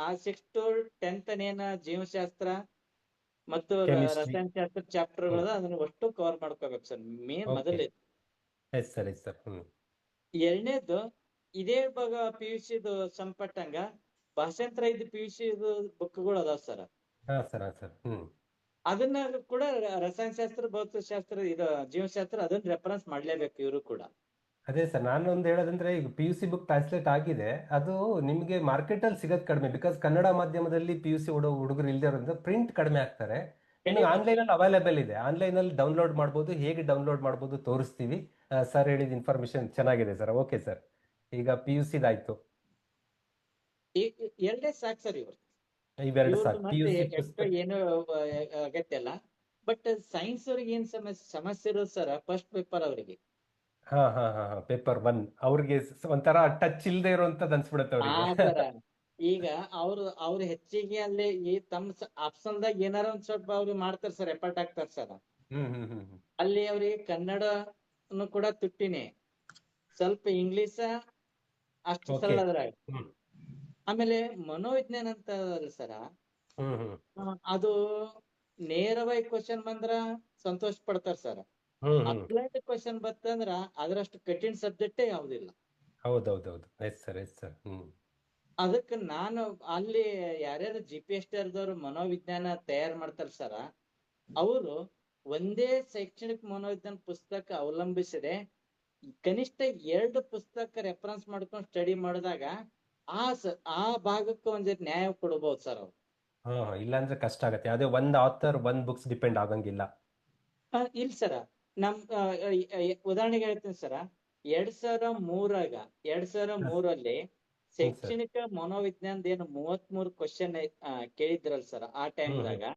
ಆ 6 to 10th ಜೀವಶಾಸ್ತ್ರ ಮತ್ತು ಕೆಮಿಸ್ಟ್ರಿ. ರಸಾಯನಶಾಸ್ತ್ರ ಚಾಪ್ಟರ್ಗಳ ಅದನ್ನ ಒಟ್ಟು ಕವರ್ ಮಾಡ್ಕೋಬೇಕು ಸರ್. Main okay. ಮೊದಲೇ. Yes sir, yes sir. ಎರಡನೇದು ಇದೇ ಇವಾಗ PUC ಸಂಪಟ್ಟಂಗ ಭಾಷಾಂತರ ಇದು PUC ಬುಕ್ಗಳು ಅದಾವ ಸರ್. ಹಾ ಸರ್, ಹಾ ಸರ್. ಅದನ್ನ ಕೂಡ ರಸಾಯನಶಾಸ್ತ್ರ, ಭೌತಶಾಸ್ತ್ರ, ಇದು ಜೀವಶಾಸ್ತ್ರ ಅದನ್ನ ರೆಫರೆನ್ಸ್ ಮಾಡ್ಲೇಬೇಕು ಇವರು ಕೂಡ. ಅದೇ ಸರ್, ನಾನು ಒಂದು ಹೇಳೋದಂದ್ರೆ ಈಗ PUC ಬುಕ್ ಟ್ರಾನ್ಸ್ಲೇಟ್ ಆಗಿದೆ, ಅದು ನಿಮಗೆ ಮಾರ್ಕೆಟಲ್ಲಿ ಸಿಗೋದು ಕಡಿಮೆ. ಬಿಕಾಸ್ ಕನ್ನಡ ಮಾಧ್ಯಮದಲ್ಲಿ PUC ಹುಡುಗರು ಇಲ್ಲದೆ ಇರೋದ್ರಿಂದ ಪ್ರಿಂಟ್ ಕಡಿಮೆ ಆಗ್ತಾರೆ. ನಿಮಗೆ ಆನ್ಲೈನಲ್ಲಿ ಅವೈಲೇಬಲ್ ಇದೆ, ಆನ್ಲೈನಲ್ಲಿ ಡೌನ್ಲೋಡ್ ಮಾಡ್ಬೋದು. ಹೇಗೆ ಡೌನ್ಲೋಡ್ ಮಾಡ್ಬೋದು ತೋರಿಸ್ತೀವಿ. ಸರ್ ಹೇಳಿದ ಇನ್ಫಾರ್ಮೇಶನ್ ಚೆನ್ನಾಗಿದೆ ಸರ್. ಓಕೆ ಸರ್, ಈಗ PUCದಾಯ್ತು. ಎರಡೇ ಸಾಕು ಸರ್ ಇವ್ರು. ಇವೆರಡು ಇವ್ರದ್ದು ಸಾಕು ಮತ್ತೆ PUC ಎಕ್ಸ್ಟ್ರಾ ಪುಸ್ತಕ. ಏನು ಅಗತ್ಯ ಇಲ್ಲ. ಬಟ್ ಸೈನ್ಸ್ ಅವ್ರಿಗೆ ಏನ್ ಸಮಸ್ಯೆ ಇರೋದು ಸರ್, ಫಸ್ಟ್ ಪೇಪರ್ ಅವರಿಗೆ. ಹಾ ಹಾ ಹಾ ಹಾ, ಪೇಪರ್ 1 ಅವ್ರಿಗೆ ಒಂಥರ ಟಚ್ ಇಲ್ಲದೆ ಇರುವಂತದ್ದು ಅನ್ಸ್ಬಿಡುತ್ತೆ ಆ ಅವರಿಗೆ. ಸರ ಈಗ ಅವ್ರು ಹೆಚ್ಚಿಗೆ ಅಲ್ಲಿ ಈ ತಮ್ಮ ಆಪ್ಷನ್ದಾಗ ಏನಾರ ಒಂದ್ ಸ್ವಲ್ಪ ಅವ್ರು ಮಾಡ್ತಾರ ಸರ್, ಎಫರ್ಟ್ ಹಾಕ್ತಾರ ಸರ್. ಅಲ್ಲಿ ಅವ್ರಿಗೆ ಕನ್ನಡನು ಕೂಡ ತುಟ್ಟಿನೇ, ಸ್ವಲ್ಪ ಇಂಗ್ಲಿಷ ಅಷ್ಟು ಓಕೆ. ಸರಳ ಅದ್ರಾಗ. ಆಮೇಲೆ ಮನೋವಿಜ್ಞಾನ ಅಂತ ಸರ, ಅದು ನೇರವಾಗಿ ಕ್ವಶನ್ ಬಂದ್ರ ಸಂತೋಷ ಪಡ್ತಾರ ಸರ್. ಅಪ್ಲೈಡ್ ಕ್ವಶನ್ ಬಂತಂದ್ರ ಅದ್ರಷ್ಟು ಕಠಿಣ ಸಬ್ಜೆಕ್ಟೇ ಯಾವ್ದಿಲ್ಲ. ಹೌದೌದೌದು. S sir, yes sir. ಅದಕ್ಕೆ ನಾನು ಅಲ್ಲಿ ಯಾರ್ಯಾರು GPSTದವ್ರು ಮನೋವಿಜ್ಞಾನ ತಯಾರು ಮಾಡ್ತಾರ ಸರ, ಅವರು ಒಂದೇ ಶೈಕ್ಷಣಿಕ ಮನೋವಿಜ್ಞಾನ ಪುಸ್ತಕ ಅವಲಂಬಿಸಿದೆ ಕನಿಷ್ಠ 2 ಪುಸ್ತಕ ರೆಫರೆನ್ಸ್ ಮಾಡ್ಕೊಂಡು ಸ್ಟಡಿ ಮಾಡಿದಾಗ ಆ ಭಾಗಕ್ಕೆ ಒಂದ್ ನ್ಯಾಯ ಕೊಡ್ಬೋದು ಸರ್ ಅವ್ರು. ಇಲ್ಲಾಂದ್ರೆ ಕಷ್ಟ ಆಗತ್ತೆ. ಅದೇ ಒಂದ್ ಆಥರ್ ಒಂದ್ ಬುಕ್ಸ್ ಡಿಪೆಂಡ್ ಆಗಂಗಿಲ್ಲ. ಇಲ್ಲ ಸರ, ನಮ್ ಉದಾಹರಣೆಗೆ ಹೇಳ್ತೀನಿ ಸರ. 2003 ಹ್ಮ್ ಸರ್. ಶೈಕ್ಷಣಿಕ ಮನೋವಿಜ್ಞಾನದ ಏನು 33 ಕ್ವಶನ್ ಕೇಳಿದ್ರಲ್ಲ ಸರ್, ಆ ಟೈಮ್ದಾಗ